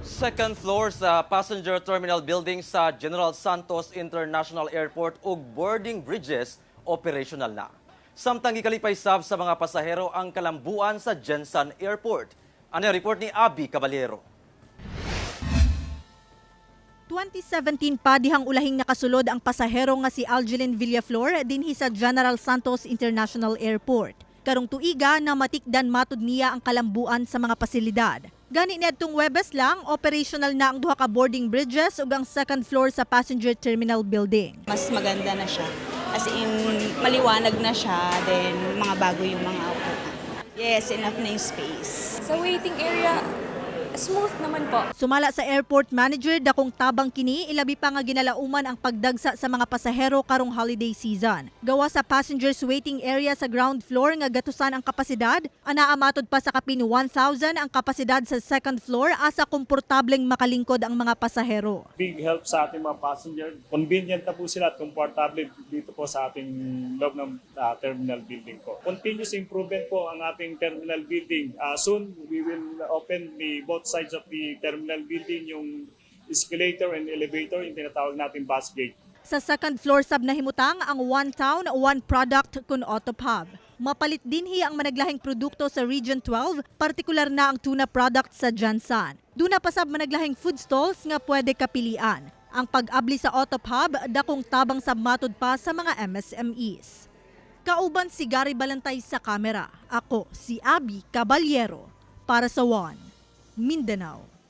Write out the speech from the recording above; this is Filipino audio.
Second floor sa passenger terminal building sa General Santos International Airport ug boarding bridges operational na. Samtang gikalipay sab sa mga pasahero ang kalambuan sa Jensan Airport. Ano yung report ni Abby Caballero? 2017 pa dihang ulahing nakasulod ang pasahero nga si Algeline Villaflor dinhi sa General Santos International Airport. Karong tuiga na matikdan matud niya ang kalambuan sa mga pasilidad. Gani niadtong Webes lang, operational na ang duha ka boarding bridges ug ang second floor sa passenger terminal building. Mas maganda na siya. As in, maliwanag na siya, then mga bago yung mga upuan. Yes, enough na yung space. Sa waiting area, smooth naman po. Sumala sa airport manager, dakong tabang kini, ilabi pa nga ginalauman ang pagdagsa sa mga pasahero karong holiday season. Gawa sa passengers waiting area sa ground floor nga gatusan ang kapasidad, anaa matod pa sa kapin 1,000 ang kapasidad sa second floor asa komportableng makalingkod ang mga pasahero. Big help sa ating mga passenger. Convenient na po sila at komportable dito po sa ating loob ng terminal building po. Continuous improvement po ang ating terminal building. Soon, we will open both sides of the terminal building, yung escalator and elevator, yung tinatawag natin bus gate. Sa second floor sab nahimutang ang one town, one product kun Autopub. Mapalit dinhi ang managlahing produkto sa Region 12, partikular na ang tuna product sa Jensan. Duna pa sab managlahing food stalls nga pwede kapilian. Ang pag-abli sa Autopub, dakong tabang sab matud pa sa mga MSMEs. Kauban si Gary Balantay sa kamera. Ako si Abby Caballero para sa One Mindanao.